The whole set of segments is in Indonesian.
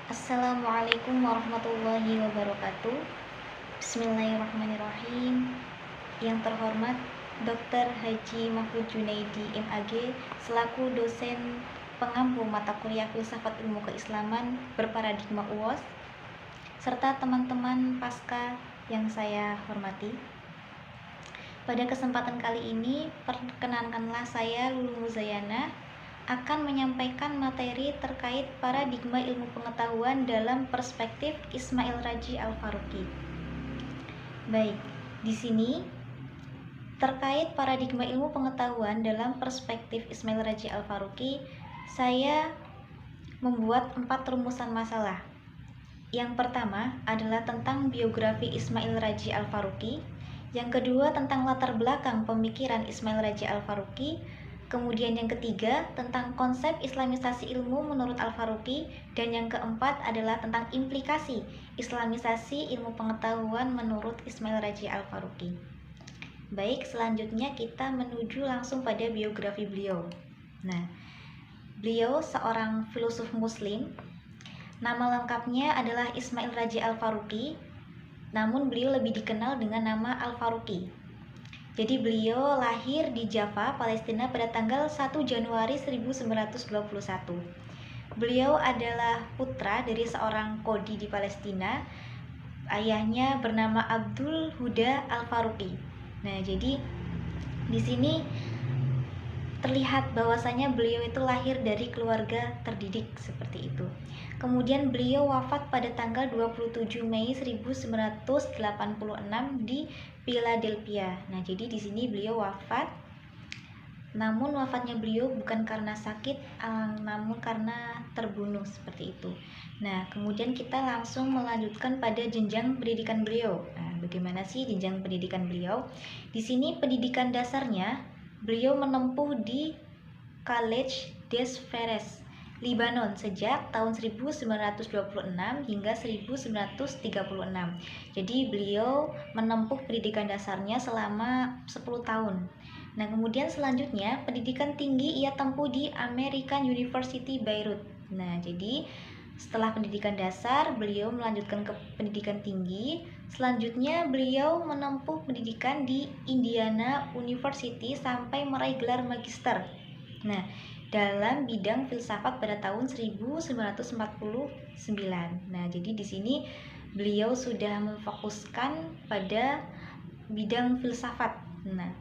Assalamualaikum warahmatullahi wabarakatuh. Bismillahirrahmanirrahim. Yang terhormat Dr. Haji Mahfud Junaidi MAG selaku dosen pengampu mata kuliah Filsafat Ilmu Keislaman berparadigma UOS, serta teman-teman Pasca yang saya hormati. Pada kesempatan kali ini, perkenankanlah saya Lulu Muzayana akan menyampaikan materi terkait paradigma ilmu pengetahuan dalam perspektif Ismail Raji Al-Faruqi. Baik, di sini terkait paradigma ilmu pengetahuan dalam perspektif Ismail Raji Al-Faruqi, saya membuat 4 rumusan masalah. Yang pertama adalah tentang biografi Ismail Raji Al-Faruqi, yang kedua tentang latar belakang pemikiran Ismail Raji Al-Faruqi, kemudian yang ketiga tentang konsep islamisasi ilmu menurut Al-Faruqi, dan yang keempat adalah tentang implikasi islamisasi ilmu pengetahuan menurut Ismail Raji Al-Faruqi. Baik, selanjutnya kita menuju langsung pada biografi beliau. Nah, beliau seorang filosof muslim. Nama lengkapnya adalah Ismail Raji Al-Faruqi, namun beliau lebih dikenal dengan nama Al-Faruqi. Jadi beliau lahir di Java, Palestina pada tanggal 1 Januari 1921. Beliau adalah putra dari seorang qadhi di Palestina. Ayahnya bernama Abdul Huda Al-Faruqi. Nah, jadi di sini terlihat bahwasanya beliau itu lahir dari keluarga terdidik seperti itu. Kemudian beliau wafat pada tanggal 27 Mei 1986 di Philadelphia. Nah, jadi di sini beliau wafat. Namun wafatnya beliau bukan karena sakit, namun karena terbunuh seperti itu. Nah, kemudian kita langsung melanjutkan pada jenjang pendidikan beliau. Nah, bagaimana sih jenjang pendidikan beliau? Di sini pendidikan dasarnya beliau menempuh di College des Frères, Libanon sejak tahun 1926 hingga 1936. Jadi beliau menempuh pendidikan dasarnya selama 10 tahun. Nah, kemudian selanjutnya pendidikan tinggi ia tempuh di American University Beirut. Nah, jadi setelah pendidikan dasar beliau melanjutkan ke pendidikan tinggi. Selanjutnya beliau menempuh pendidikan di Indiana University sampai meraih gelar magister. Nah, dalam bidang filsafat pada tahun 1949. Nah, jadi di sini beliau sudah memfokuskan pada bidang filsafat. Nah,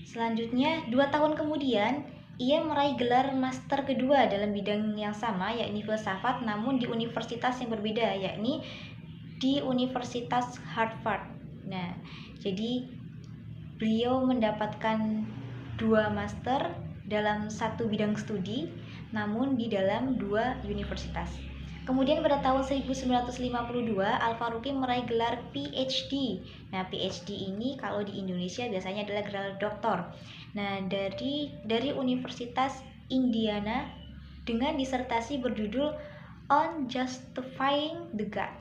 selanjutnya 2 tahun kemudian ia meraih gelar master kedua dalam bidang yang sama, yakni filsafat, namun di universitas yang berbeda, yakni di Universitas Harvard. Nah, jadi beliau mendapatkan 2 master dalam 1 bidang studi, namun di dalam 2 universitas. Kemudian pada tahun 1952 Al-Faruqi meraih gelar PhD. Nah, PhD ini kalau di Indonesia biasanya adalah gelar doktor. Nah, dari Universitas Indiana dengan disertasi berjudul On Justifying the God,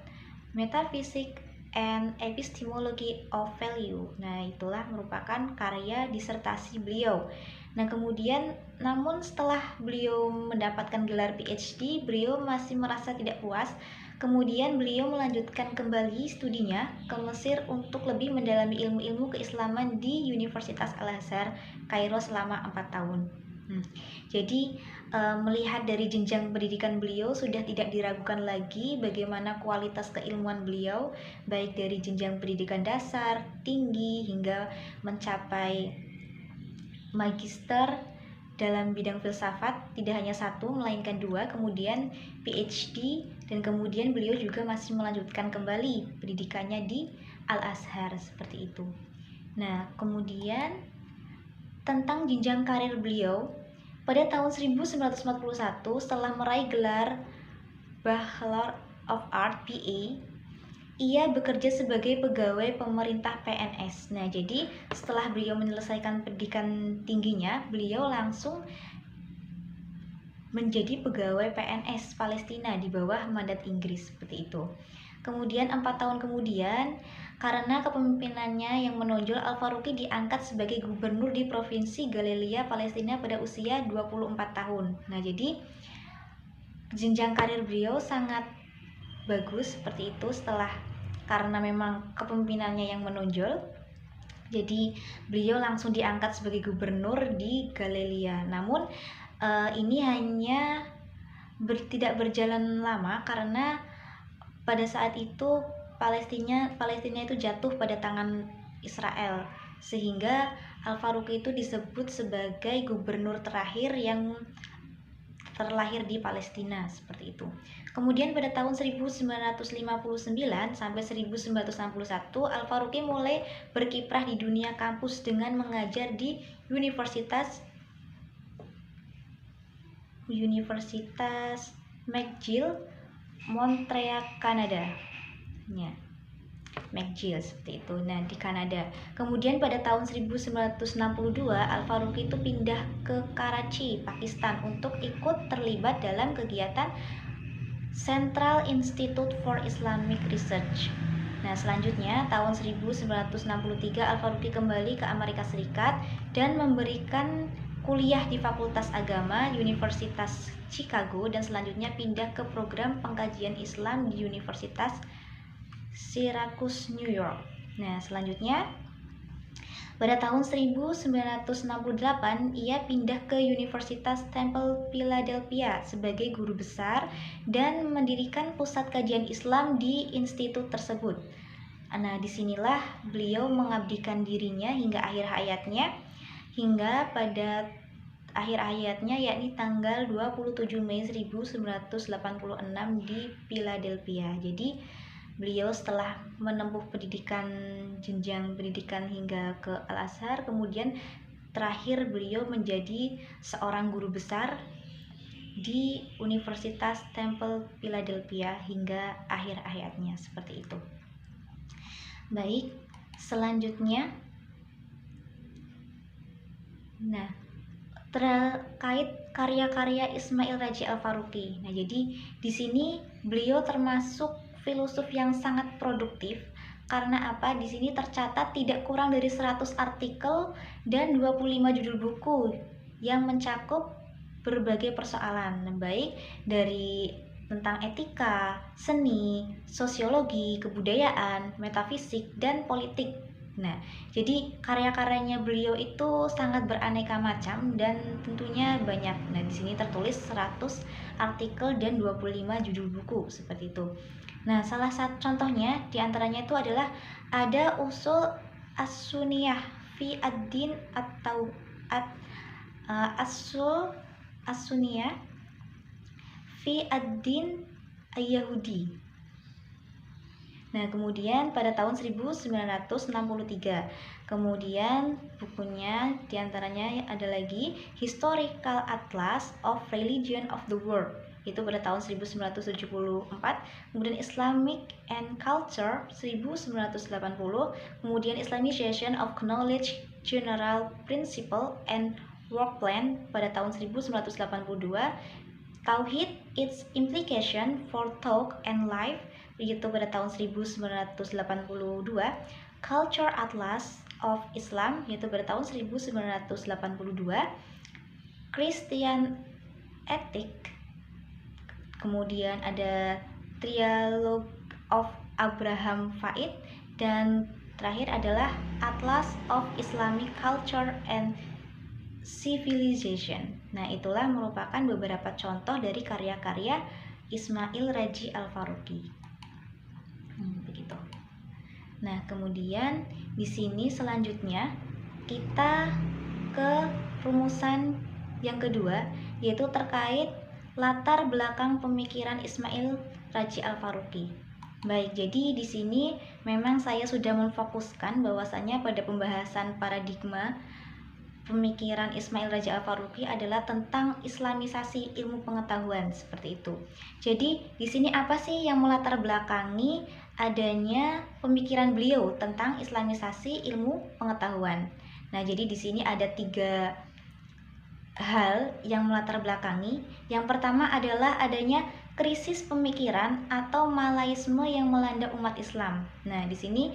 Metaphysics and Epistemology of Value. Nah, itulah merupakan karya disertasi beliau. Nah, kemudian namun setelah beliau mendapatkan gelar PhD, beliau masih merasa tidak puas. Kemudian beliau melanjutkan kembali studinya ke Mesir untuk lebih mendalami ilmu-ilmu keislaman di Universitas Al-Azhar, Kairo selama 4 tahun. Jadi melihat dari jenjang pendidikan beliau sudah tidak diragukan lagi bagaimana kualitas keilmuan beliau, baik dari jenjang pendidikan dasar, tinggi, hingga mencapai magister dalam bidang filsafat, tidak hanya 1 melainkan 2, kemudian PhD, dan kemudian beliau juga masih melanjutkan kembali pendidikannya di Al-Azhar seperti itu. Nah, kemudian tentang jenjang karir beliau, pada tahun 1941 setelah meraih gelar Bachelor of Art BA, ia bekerja sebagai pegawai pemerintah PNS. Nah, jadi setelah beliau menyelesaikan pendidikan tingginya, beliau langsung menjadi pegawai PNS Palestina di bawah mandat Inggris seperti itu. Kemudian 4 tahun kemudian, karena kepemimpinannya yang menonjol, Al-Faruqi diangkat sebagai gubernur di Provinsi Galilea, Palestina pada usia 24 tahun. Nah, jadi jenjang karir beliau sangat bagus seperti itu karena memang kepemimpinannya yang menonjol. Jadi beliau langsung diangkat sebagai gubernur di Galilea. Namun ini hanya tidak berjalan lama karena pada saat itu Palestina itu jatuh pada tangan Israel, sehingga Al-Faruqi itu disebut sebagai gubernur terakhir yang terlahir di Palestina seperti itu. Kemudian pada tahun 1959 sampai 1961 Al-Faruqi mulai berkiprah di dunia kampus dengan mengajar di Universitas McGill, Montreal, Kanada. Ya. McGill seperti itu. Nah, di Kanada. Kemudian pada tahun 1962 Al-Faruqi itu pindah ke Karachi, Pakistan untuk ikut terlibat dalam kegiatan Central Institute for Islamic Research. Nah, selanjutnya tahun 1963 Al-Faruqi kembali ke Amerika Serikat dan memberikan kuliah di Fakultas Agama Universitas Chicago dan selanjutnya pindah ke program pengkajian Islam di Universitas Syracuse, New York. Nah, selanjutnya pada tahun 1968 ia pindah ke Universitas Temple Philadelphia sebagai guru besar dan mendirikan pusat kajian Islam di institut tersebut. Nah, disinilah beliau mengabdikan dirinya hingga akhir hayatnya yakni tanggal 27 Mei 1986 di Philadelphia. Jadi beliau setelah menempuh jenjang pendidikan hingga ke Al-Azhar, kemudian terakhir beliau menjadi seorang guru besar di Universitas Temple Philadelphia hingga akhir hayatnya seperti itu. Baik, selanjutnya terkait karya-karya Ismail Raji Al-Faruqi. Nah, jadi di sini beliau termasuk filosof yang sangat produktif karena apa? Di sini tercatat tidak kurang dari 100 artikel dan 25 judul buku yang mencakup berbagai persoalan, baik dari tentang etika, seni, sosiologi, kebudayaan, metafisik, dan politik. Nah, jadi karya-karyanya beliau itu sangat beraneka macam dan tentunya banyak. Nah, di sini tertulis 100 artikel dan 25 judul buku seperti itu. Nah, salah satu contohnya diantaranya itu adalah ada usul as-sunniyah fi ad-din atau asul as-sunniyah fi ad-din ay-yahudi. Nah, kemudian pada tahun 1963, kemudian bukunya diantaranya ada lagi Historical Atlas of Religion of the World, itu pada tahun 1974, kemudian Islamic and Culture 1980, kemudian Islamization of Knowledge General Principle and Work Plan pada tahun 1982, Tauhid, Its Implication for Thought and Life, yaitu pada tahun 1982, Culture Atlas of Islam, yaitu pada tahun 1982, Christian Ethic, kemudian ada Trialogue of Abraham Faid, dan terakhir adalah Atlas of Islamic Culture and Civilization. Nah, itulah merupakan beberapa contoh dari karya-karya Ismail Raji Al-Faruqi. Begitu. Nah, kemudian di sini selanjutnya kita ke rumusan yang kedua, yaitu terkait latar belakang pemikiran Ismail Raji Al-Faruqi. Baik, jadi di sini memang saya sudah memfokuskan bahwasanya pada pembahasan paradigma pemikiran Ismail Raji Al-Faruqi adalah tentang islamisasi ilmu pengetahuan seperti itu. Jadi di sini apa sih yang melatar belakangi adanya pemikiran beliau tentang islamisasi ilmu pengetahuan? Nah, jadi di sini ada 3 hal yang melatar belakangi. Yang pertama adalah adanya krisis pemikiran atau malaisme yang melanda umat Islam. Nah, di sini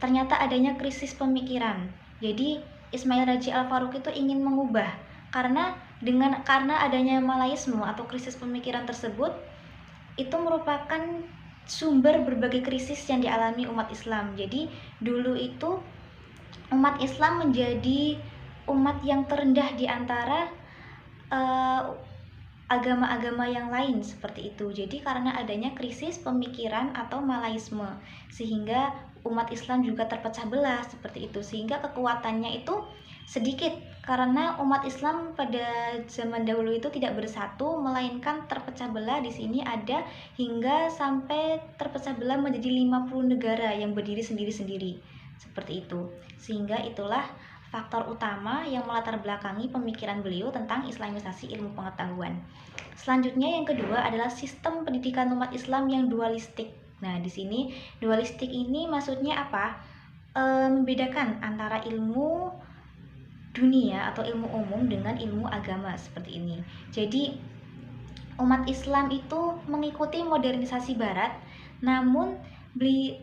ternyata adanya krisis pemikiran. Jadi Ismail Raji Al-Faruqi itu ingin mengubah karena adanya malaisme atau krisis pemikiran tersebut itu merupakan sumber berbagai krisis yang dialami umat Islam. Jadi dulu itu umat Islam menjadi umat yang terendah di antara agama-agama yang lain seperti itu. Jadi karena adanya krisis pemikiran atau malaisme, sehingga umat Islam juga terpecah belah seperti itu, sehingga kekuatannya itu sedikit karena umat Islam pada zaman dahulu itu tidak bersatu, melainkan terpecah belah. Di sini ada hingga sampai terpecah belah menjadi 50 negara yang berdiri sendiri-sendiri seperti itu. Sehingga itulah faktor utama yang melatar belakangi pemikiran beliau tentang islamisasi ilmu pengetahuan. Selanjutnya yang kedua adalah sistem pendidikan umat Islam yang dualistik. Nah, di sini dualistik ini maksudnya apa? Membedakan antara ilmu dunia atau ilmu umum dengan ilmu agama seperti ini. Jadi umat Islam itu mengikuti modernisasi barat, namun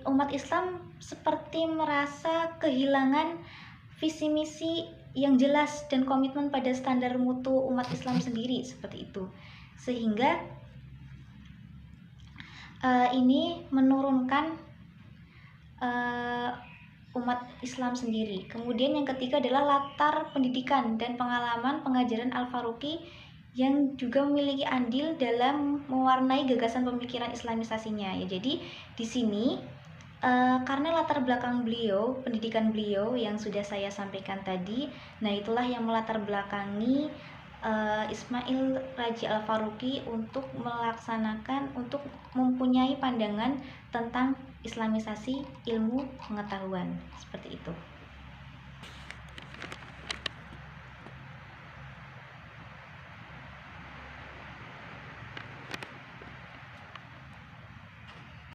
umat Islam seperti merasa kehilangan visi misi yang jelas dan komitmen pada standar mutu umat Islam sendiri seperti itu, sehingga ini menurunkan umat Islam sendiri. Kemudian yang ketiga adalah latar pendidikan dan pengalaman pengajaran Al-Faruqi yang juga memiliki andil dalam mewarnai gagasan pemikiran islamisasinya. Ya, jadi di sini karena latar belakang beliau, pendidikan beliau yang sudah saya sampaikan tadi, nah itulah yang melatar belakangi Ismail Raji Al-Faruqi untuk mempunyai pandangan tentang islamisasi ilmu pengetahuan seperti itu.